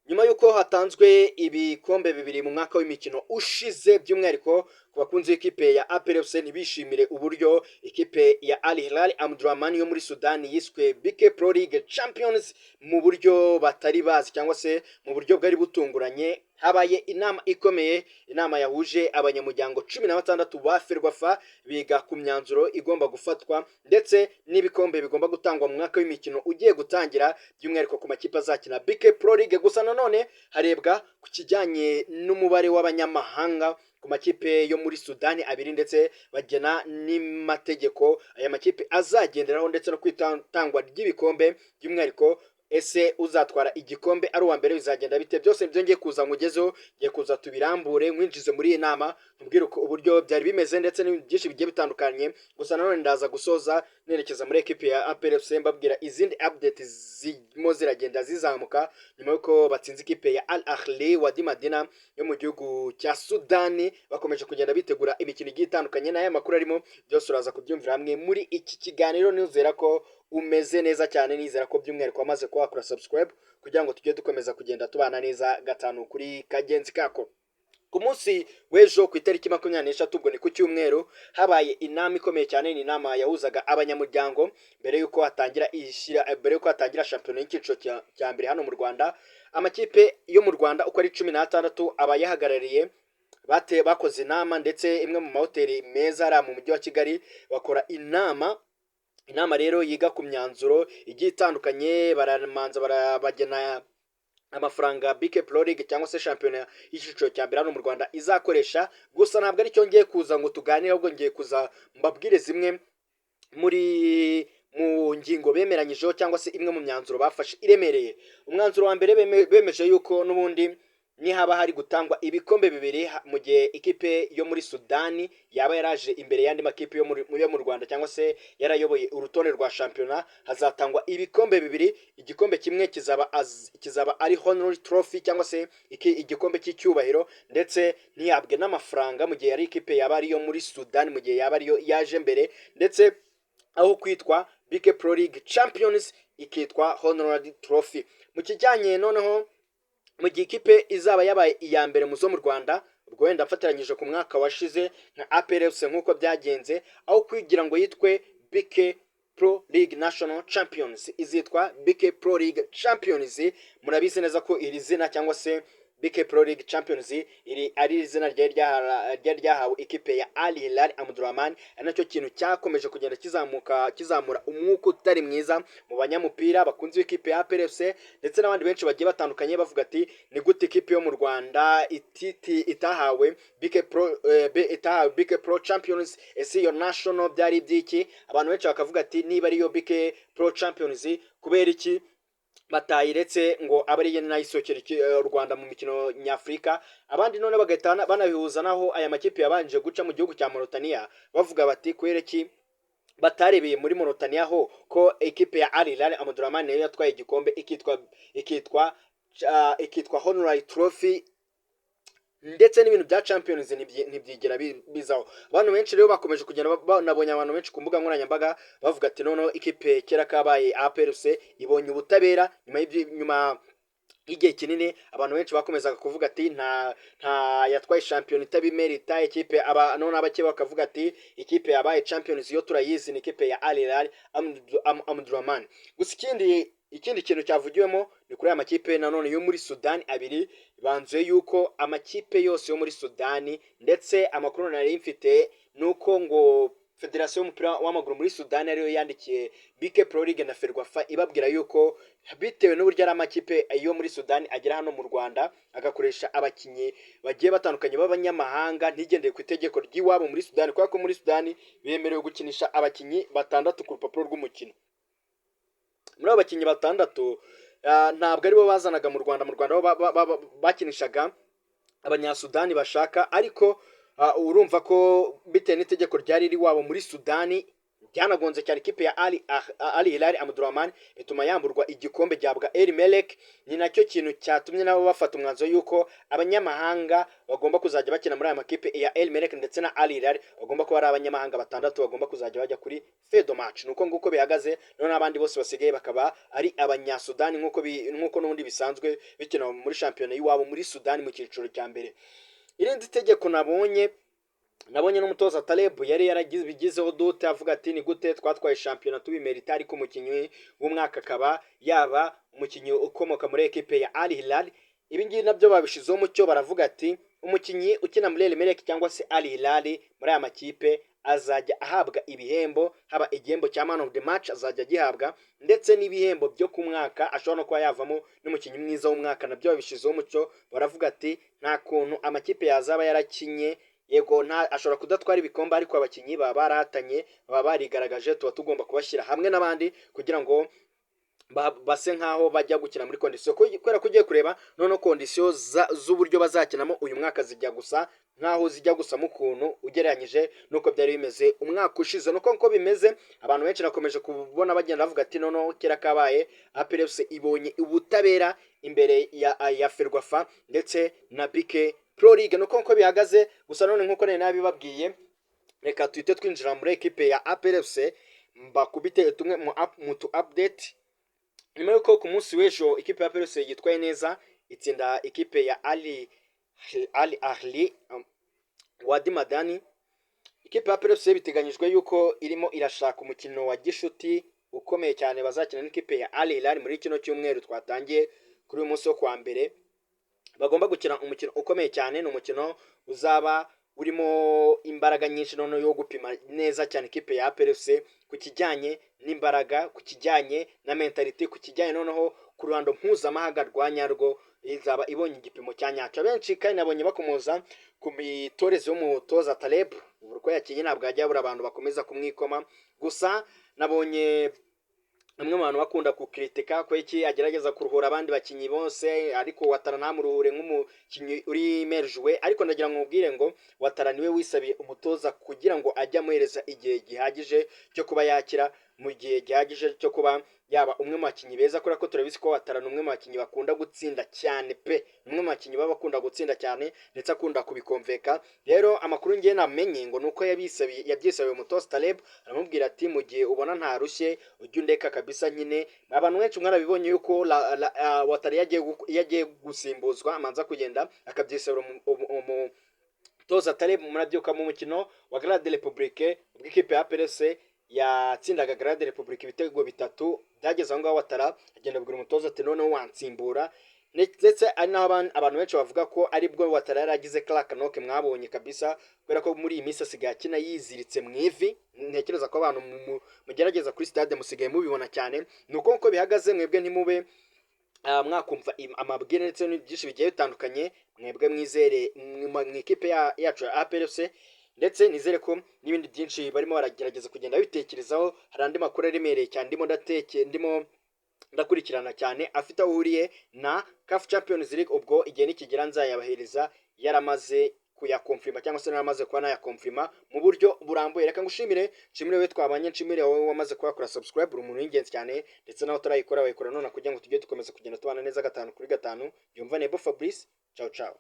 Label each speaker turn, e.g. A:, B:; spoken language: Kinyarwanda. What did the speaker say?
A: nyuma y'uko hatanzwe ibikombe bibiri mu mwaka w'imikino ushize, by'umwihariko ku bakunzi b'ikipe ya APR FC ntibishimire uburyo ikipe ya Al Hilal Omdurman yo muri Sudani yiswe BK Pro League Champions mu buryo batari bazi cyangwa se mu buryo bwari butunguranye. Habaye inama ikomeye, inama yahuje abanyamuryango 16 ba Ferwafa biga ku myanzuro igomba gufatwa ndetse n'ibikombe bigomba gutangwa mu mwaka w'imikino ugiye gutangira, by'umwihariko ku makipe azakina BK Pro League. Gusa nanone harebwa ku kijyanye n'umubare w'abanyamahanga ku makipe yo muri Sudani abiri, ndetse bagena n'amategeko aya makipe azagenderaho ndetse no kwitangwa ry'ibikombe, by'umwihariko ese uzatwara igikombe ari uwa mbere bizagenda bite. Byose byongeye kuza mugezeho, ngiye kuza tubirambure mwinjize muri iyi nama mubwire uko uburyo byari bimeze ndetse n'ibintu byinshi bigiye bitandukanye. Gusa nanone ndaza gusoza nerekeza muri ekipe ya APR FC mbabwira izindi update zirimo ziragenda zizamuka nyuma y'uko batsinze ikipe ya Al Ahly Wadi Madina yo mu gihugu cya Sudani. Bakomeje kugenda bitegura imikino igiye itandukanye, n'aya makuru arimo byose uraza kubyumvira hamwe muri iki kiganiro. nizera ko umeze neza cyane, nizera ko by'umwihariko wamaze kuhakora subscribe kugira ngo tujye dukomeza kugenda tubana neza gatanu kuri kagenzi kako. Ku munsi w'ejo ku itariki 23 ubwo ni ku cyumweru, habaye inama ikomeye cyane. ni inama yahuzaga abanyamuryango mbere y'uko hatangira shampiyona y'icyiciro cya mbere hano mu Rwanda. Amakipe yo mu Rwanda uko ari 16 abayahagarariye bakoze inama, ndetse imwe mu mahoteli meza ari mu mujyi wa Kigali bakora inama rero yiga ku myanzuro igiye itandukanye. Baramanza barabagena amafaranga BK Pro League cyangwa se shampiyona y'icyiciro cya mbere hano mu Rwanda izakoresha. Gusa ntabwo ari cyo ngiye kuza ngo tuganire, ahubwo ngiye kuza mbabwire zimwe mu ngingo bemeranyijeho cyangwa se imwe mu myanzuro bafashe iremereye. Umwanzuro wa mbere bemeje yuko n'ubundi nihaba hari gutangwa ibikombe bibiri mu gihe ikipe yo muri Sudani yaba yaraje imbere y'andi makipe yo mu Rwanda cyangwa se yarayoboye urutonde rwa shampiyona, hazatangwa ibikombe bibiri. Igikombe kimwe kizaba ari honorary trophy cyangwa se igikombe cy'icyubahiro, ndetse ntihabwe n'amafaranga mu gihe yari ikipe yaba ariyo muri Sudani, mu gihe yaba ariyo yaje mbere, ndetse aho kwitwa BK Pro League Champions ikitwa honorary trophy. Mu kijyanye noneho mu gihe ikipe izaba yabaye iya mbere mu zo mu Rwanda, ubwo wenda mfatiranyije ku mwaka washize nka APR FC nk'uko byagenze, aho kugira ngo yitwe BK Pro League National Champions izitwa BK Pro League Champions. Murabizi neza ko iri zina cyangwa se BK Pro League Champions iri ari izina ryahawe ikipe ya Al Hilal Omdurman, ari nacyo kintu cyakomeje kugenda kizamura umwuka utari mwiza mu banyamupira bakunze ikipe ya APR FC, ndetse n'abandi benshi bagiye batandukanye bavuga ati ni gute ikipe yo mu Rwanda itahawe BK Pro Champions, ese iyo national byari byiki? Abantu benshi bakavuga ati niba ariyo BK Pro Champions kubera iki batayiretse ngo abe ari nayo isokera u Rwanda mu mikino nyafurika? Abandi none bagahita banabihuza naho aya makipe yabanje guca mu gihugu cya Mauritania, bavuga bati kubera iki batarebeye muri Mauritania ho ko ekipe ya Al Hilal Omdurman nayo yatwaye igikombe ikitwa honorary trophy, ndetse n'ibintu bya Champions ntibyigera bizaho. Abantu benshi rero bakomeje kugenda banabonye abantu benshi ku mbuga nkoranyambaga bavuga ati noneho ikipe kera kabaye APR FC ibonye ubutabera nyuma y'igihe kinini. Abantu benshi bakomezaga kuvuga ati nta yatwaye shampiyona itabimerita ikipe, none abake bakavuga ati ikipe yabaye Champions yo turayizi ni ikipe ya Al Hilal Omdurman. Gusa ikindi kintu cyavugiwemo ni kuri aya makipe nanone yo muri Sudani abiri. Banzuye yuko amakipe yose yo muri Sudani, ndetse amakuru nari mfite nuko ngo Federasiyo y'umupira w'amaguru muri Sudani ariyo yandikiye BK Pro League na Ferwafa ibabwira yuko bitewe n'uburyo ari amakipe yo muri Sudani agera hano mu Rwanda agakoresha abakinnyi bagiye batandukanye b'abanyamahanga ntigendeye ku itegeko ry'iwabo muri Sudani, kubera ko muri Sudani bemerewe gukinisha abakinnyi 6 ku rupapuro rw'umukino. Muri abo bakinnyi 6 ntabwo aribo bazanaga mu Rwanda bakinishaga abanyasudani bashaka, ariko urumva ko bitewe n'itegeko ryari riri wabo muri Sudani byanagonze cyane ikipe ya Al Hilal Omdurman bituma yamburwa igikombe gihabwa El Merreikh. Ni nacyo kintu cyatumye nabo bafata umwanzuro yuko abanyamahanga bagomba kuzajya bakina muri aya makipe ya El Merreikh ndetse na Al Hilal bagomba kuba ari abanyamahanga batandatu bagomba kuzajya bajya kuri fedo match. Nuko nguko bihagaze, none abandi bose basigaye bakaba ari abanyasudani nkuko n'ubundi bisanzwe bikina muri shampiyona y'iwabo muri Sudani mu cyiciro cya mbere. Irindi tegeko nabonye n'umutoza Taleb yari yaragizeho dote avuga ati ni gute twatwaye shampiyona tubimerita ariko umukinnyi w'umwaka akaba yaba umukinnyi ukomoka muri ekipe ya Al Hilal. Ibi ngibi nabyo babishizeho mucyo, baravuga ati umukinnyi ukina muri El Merreikh cyangwa se Al Hilal muri aya makipe azajya ahabwa ibihembo, haba igihembo cya man of the match azajya gihabwa ndetse n'ibihembo byo ku mwaka, ashobora no kuba yavamo n'umukinnyi mwiza w'umwaka. Nabyo babishizeho mucyo, baravuga ati nta kuntu amakipe yazaba yarakinye, yego ashobora kudatwara ibikombe ariko abakinnyi baba barahatanye, baba barigaragaje, tuba tugomba kubashyira hamwe n'abandi kugira ngo base nkaho bajya gukina muri kondisiyo. Kubera ko ugiye kureba noneho kondisiyo z'uburyo bazakinamo uyu mwaka zijya gusa nkaho zijya gusa mu kuntu ugereranyije nuko byari bimeze umwaka ushize. Nuko nko bimeze, abantu benshi nakomeje kubona bagenda bavuga ati noneho kera kabaye APRFC ibonye ubutabera imbere ya Ferwafa ndetse na BK Pro League. Nuko nko bihagaze, gusa none nkuko nari nabibabwiye, reka tuhite twinjira muri ekipe ya APRFC mbakubite tumwe mu update. Nyuma yuko ku munsi w'ejo ikipe ya APRFC yitwaye neza itsinda ikipe ya Al Ahli Wadi Madani, ikipe ya APRFC biteganyijwe yuko irimo irashaka umukino wa gishuti ukomeye cyane bazakina n'ikipe ya Al Hilal muri kino cyumweru twatangiye kuri uyu munsi wo kwa mbere. Bagomba gukina umukino ukomeye cyane, ni umukino uzaba urimo imbaraga nyinshi noneho yo gupima neza cyane ikipe ya APRFC ku kijyanye n'imbaraga, ku kijyanye na mentality, ku kijyanye noneho ku ruhando mpuzamahanga rwa nyarwo izaba ibonye igipimo cya nyacyo. Benshi kandi nabonye bakomoza ku mitoreze y'umutoza Taleb, uko yakinye ntabwo hajya habura abantu bakomeza kumwikoma. Gusa nabonye bamwe mu bantu bakunda kukritika ko iki agerageza kuruhura abandi bakinyi bose, ariko Watara ntamuruhure nk'umukinyi uri merjwe. Ariko ndagira ngo mubwire ngo Watara niwe wisabiye umutoza kugira ngo ajye amuhereza igihe gihagije cyo kuba yakira, mu gihe gihagije cyo kuba yaba umwe mu bakinyi beza, kubera ko turabizi ko Watara ni umwe mu bakinyi bakunda gutsinda cyane pe, umwe mu bakinyi baba bakunda gutsinda cyane ndetse akunda kubikomveka. Rero amakuru ngiye namenye ngo nuko yabyisabiye umutoza Taleb, aramubwira ati mu gihe ubona ntarushye ujye undeka kabisa. Nyine abantu benshi mwarabibonye yuko Watara yagiye gusimbuzwa amanza kugenda akabyisabira umutoza Taleb. Murabyuka mu mukino wa Grade Republique ubw'ikipe ya APRFC yatsindaga Grade Republique ibitego 3, byageze aho ngaho Watara agenda abwira umutoza ati noneho wansimbura. Ndetse ari naho abantu benshi bavuga ko ari bwo Watara yaragize Clark Noke mwabonye kabisa, kubera ko muri iyi minsi asigaye akina yiziritse mu ivi. Ntekereza ko abantu mugerageza kuri stade musigaye mubibona cyane. Nuko nko bihagaze, mwebwe ntimube mwakumva amabwire ndetse n'byinshi bigiye bitandukanye, mwebwe mwizere mu ikipe yacu ya APRFC, ndetse nizere ko n'ibindi byinshi barimo baragerageza kugenda bitekerezaho. Hari andi makuru aremereye cyane ndimo ndakurikirana cyane afite aho uhuriye na CAF Champions League, ubwo igihe nikigera nzayabahereza yaramaze kuyakonfirma cyangwa se naramaze kuba nayakonfirma mu buryo burambuye. Reka ngushimire we twabanye, nshimire wowe wamaze kuhakora subscribe, uri umuntu w'ingenzi cyane, ndetse naho turayikora wayikora none kugira ngo tujye dukomeza kugenda tubana neza 5 kuri 5. Yumva Nebo Fabrice, ciao ciao.